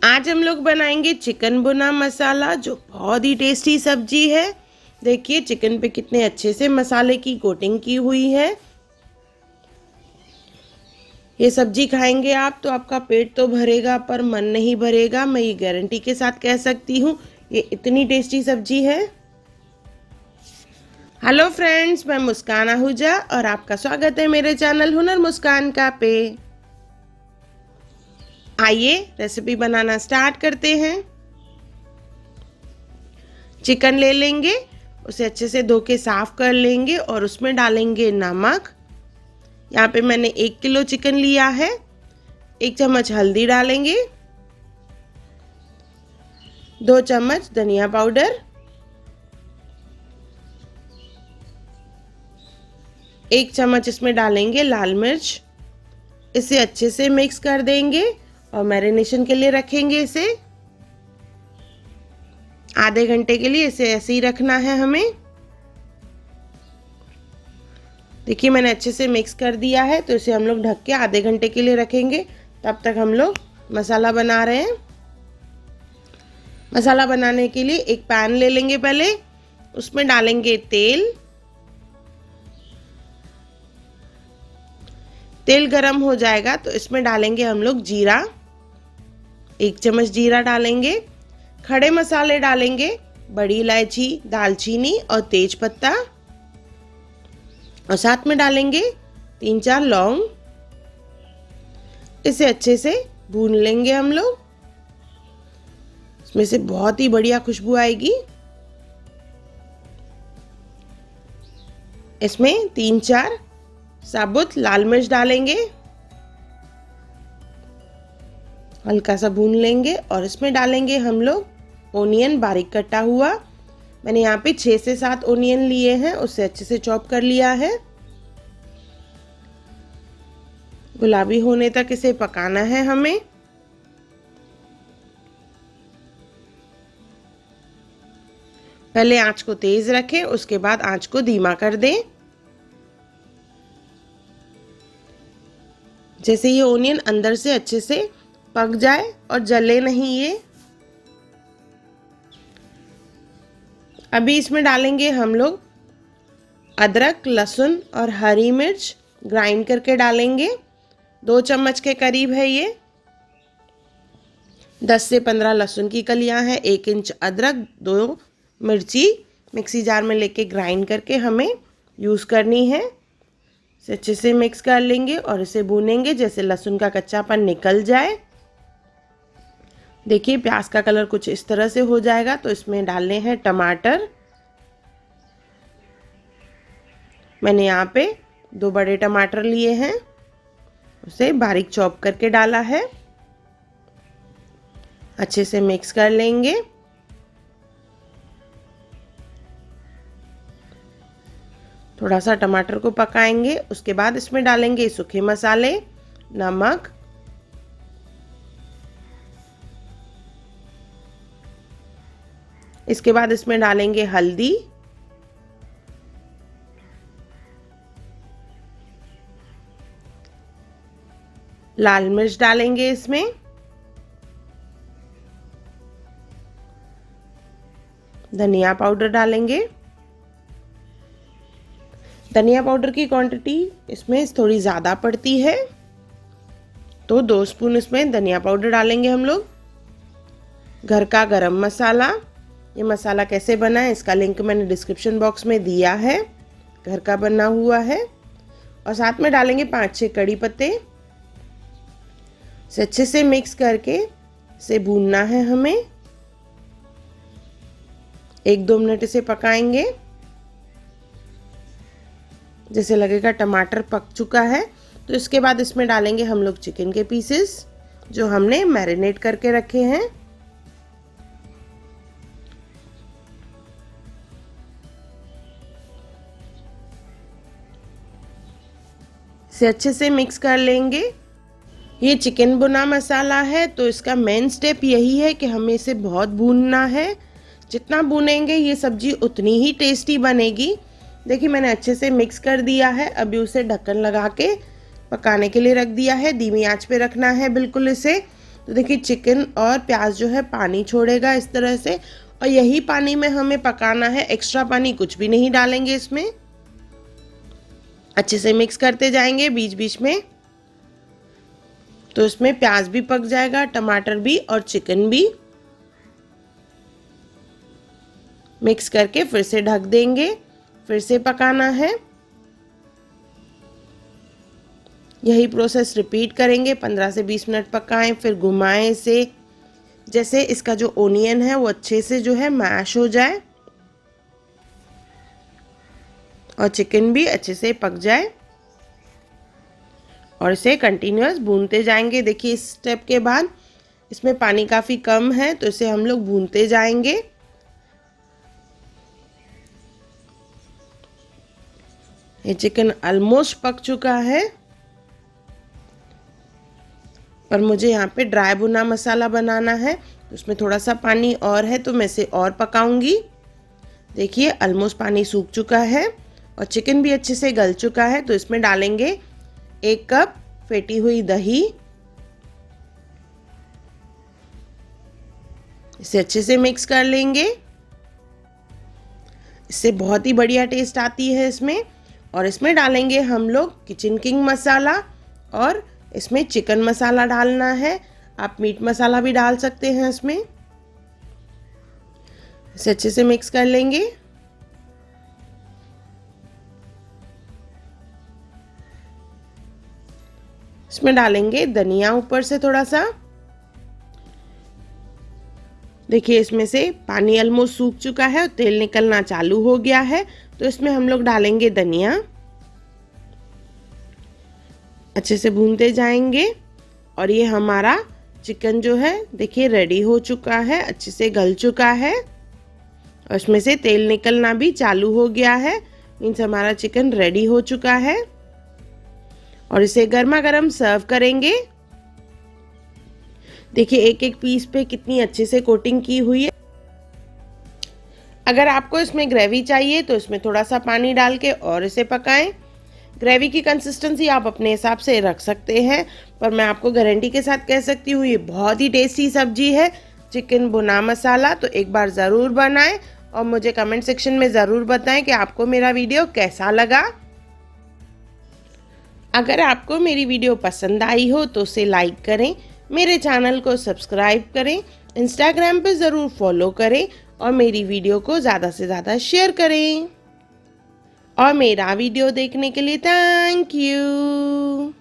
आज हम लोग बनाएंगे चिकन भुना मसाला, जो बहुत ही टेस्टी सब्जी है। देखिए चिकन पे कितने अच्छे से मसाले की कोटिंग की हुई है। ये सब्जी खाएंगे आप तो आपका पेट तो भरेगा पर मन नहीं भरेगा, मैं ये गारंटी के साथ कह सकती हूँ। ये इतनी टेस्टी सब्जी है। हेलो फ्रेंड्स, मैं मुस्कान आहूजा और आपका स्वागत है मेरे चैनल हुनर मुस्कान का पे। आइए रेसिपी बनाना स्टार्ट करते हैं। चिकन ले लेंगे, उसे अच्छे से धो के साफ कर लेंगे और उसमें डालेंगे नमक। यहाँ पे मैंने 1 किलो चिकन लिया है। 1 चम्मच हल्दी डालेंगे, 2 चम्मच धनिया पाउडर, 1 चम्मच इसमें डालेंगे लाल मिर्च। इसे अच्छे से मिक्स कर देंगे और मैरिनेशन के लिए रखेंगे इसे। आधे घंटे के लिए इसे ऐसे ही रखना है हमें। देखिए मैंने अच्छे से मिक्स कर दिया है, तो इसे हम लोग ढक के आधे घंटे के लिए रखेंगे। तब तक हम लोग मसाला बना रहे हैं। मसाला बनाने के लिए एक पैन ले लेंगे पहले, उसमें डालेंगे तेल। तेल गरम हो जाएगा तो इसमें डालेंगे हम लोग जीरा। 1 चम्मच जीरा डालेंगे। खड़े मसाले डालेंगे, बड़ी इलायची, दालचीनी और तेज पत्ता, और साथ में डालेंगे 3-4 लौंग। इसे अच्छे से भून लेंगे हम लोग। इसमें से बहुत ही बढ़िया खुशबू आएगी। इसमें 3-4 साबुत लाल मिर्च डालेंगे, हल्का सा भून लेंगे और इसमें डालेंगे हम लोग ओनियन बारीक कटा हुआ। मैंने यहाँ पे 6 से 7 ओनियन लिए हैं, उससे अच्छे से चॉप कर लिया है। गुलाबी होने तक इसे पकाना है हमें। पहले आंच को तेज रखें, उसके बाद आंच को धीमा कर दें। जैसे ये ओनियन अंदर से अच्छे से पक जाए और जले नहीं ये। अभी इसमें डालेंगे हम लोग अदरक, लहसुन और हरी मिर्च ग्राइंड करके डालेंगे। 2 चम्मच के करीब है ये। 10 से 15 लहसुन की कलियां हैं, 1 इंच अदरक, 2 मिर्ची मिक्सी जार में लेके ग्राइंड करके हमें यूज़ करनी है। इसे अच्छे से मिक्स कर लेंगे और इसे भूनेंगे जैसे लहसुन का कच्चापन निकल जाए। देखिए प्याज का कलर कुछ इस तरह से हो जाएगा तो इसमें डालने हैं टमाटर। मैंने यहाँ पे 2 बड़े टमाटर लिए हैं, उसे बारीक चॉप करके डाला है। अच्छे से मिक्स कर लेंगे। थोड़ा सा टमाटर को पकाएंगे, उसके बाद इसमें डालेंगे सूखे मसाले, नमक, इसके बाद इसमें डालेंगे हल्दी, लाल मिर्च डालेंगे इसमें, धनिया पाउडर डालेंगे। धनिया पाउडर की क्वांटिटी इसमें थोड़ी ज़्यादा पड़ती है, तो 2 स्पून इसमें धनिया पाउडर डालेंगे हम लोग। घर का गरम मसाला, ये मसाला कैसे बना है इसका लिंक मैंने डिस्क्रिप्शन बॉक्स में दिया है, घर का बना हुआ है। और साथ में डालेंगे 5-6 कड़ी पत्ते। इसे अच्छे से मिक्स करके इसे भूनना है हमें। 1-2 मिनट इसे पकाएंगे। जैसे लगेगा टमाटर पक चुका है तो इसके बाद इसमें डालेंगे हम लोग चिकन के पीसेस जो हमने मैरिनेट करके रखे हैं। इसे अच्छे से मिक्स कर लेंगे। ये चिकन भुना मसाला है तो इसका मेन स्टेप यही है कि हमें इसे बहुत भूनना है। जितना भूनेंगे ये सब्जी उतनी ही टेस्टी बनेगी। देखिए मैंने अच्छे से मिक्स कर दिया है। अभी उसे ढक्कन लगा के पकाने के लिए रख दिया है। धीमी आंच पे रखना है बिल्कुल इसे। तो देखिए चिकन और प्याज जो है पानी छोड़ेगा इस तरह से, और यही पानी में हमें पकाना है, एक्स्ट्रा पानी कुछ भी नहीं डालेंगे इसमें। अच्छे से मिक्स करते जाएंगे बीच बीच में, तो इसमें प्याज भी पक जाएगा, टमाटर भी और चिकन भी। मिक्स करके फिर से ढक देंगे, फिर से पकाना है। यही प्रोसेस रिपीट करेंगे, 15 से 20 मिनट पकाएं, फिर घुमाएं इसे, जैसे इसका जो ओनियन है वो अच्छे से जो है मैश हो जाए और चिकन भी अच्छे से पक जाए, और इसे कंटिन्यूअस भूनते जाएंगे। देखिए इस स्टेप के बाद इसमें पानी काफ़ी कम है, तो इसे हम लोग भूनते जाएंगे। ये चिकन ऑलमोस्ट पक चुका है, पर मुझे यहाँ पे ड्राई भुना मसाला बनाना है, उसमें थोड़ा सा पानी और है, तो मैं इसे और पकाऊंगी। देखिए ऑलमोस्ट पानी सूख चुका है और चिकन भी अच्छे से गल चुका है, तो इसमें डालेंगे 1 कप फेंटी हुई दही। इसे अच्छे से मिक्स कर लेंगे, इससे बहुत ही बढ़िया टेस्ट आती है इसमें। और इसमें डालेंगे हम लोग किचन किंग मसाला, और इसमें चिकन मसाला डालना है, आप मीट मसाला भी डाल सकते हैं इसमें। इसे अच्छे से मिक्स कर लेंगे। इसमें डालेंगे धनिया ऊपर से थोड़ा सा। देखिए इसमें से पानी ऑलमोस्ट सूख चुका है और तेल निकलना चालू हो गया है, तो इसमें हम लोग डालेंगे धनिया। अच्छे से भूनते जाएंगे, और ये हमारा चिकन जो है देखिए रेडी हो चुका है, अच्छे से गल चुका है और इसमें से तेल निकलना भी चालू हो गया है, मीन्स हमारा चिकन रेडी हो चुका है। और इसे गर्मा गर्म सर्व करेंगे। देखिए एक एक पीस पे कितनी अच्छे से कोटिंग की हुई है। अगर आपको इसमें ग्रेवी चाहिए तो इसमें थोड़ा सा पानी डाल के और इसे पकाएं। ग्रेवी की कंसिस्टेंसी आप अपने हिसाब से रख सकते हैं, पर मैं आपको गारंटी के साथ कह सकती हूँ ये बहुत ही टेस्टी सब्जी है चिकन भुना मसाला। तो एक बार ज़रूर बनाएं और मुझे कमेंट सेक्शन में ज़रूर बताएं कि आपको मेरा वीडियो कैसा लगा। अगर आपको मेरी वीडियो पसंद आई हो तो उसे लाइक करें, मेरे चैनल को सब्सक्राइब करें, इंस्टाग्राम पे ज़रूर फॉलो करें और मेरी वीडियो को ज़्यादा से ज़्यादा शेयर करें। और मेरा वीडियो देखने के लिए थैंक यू।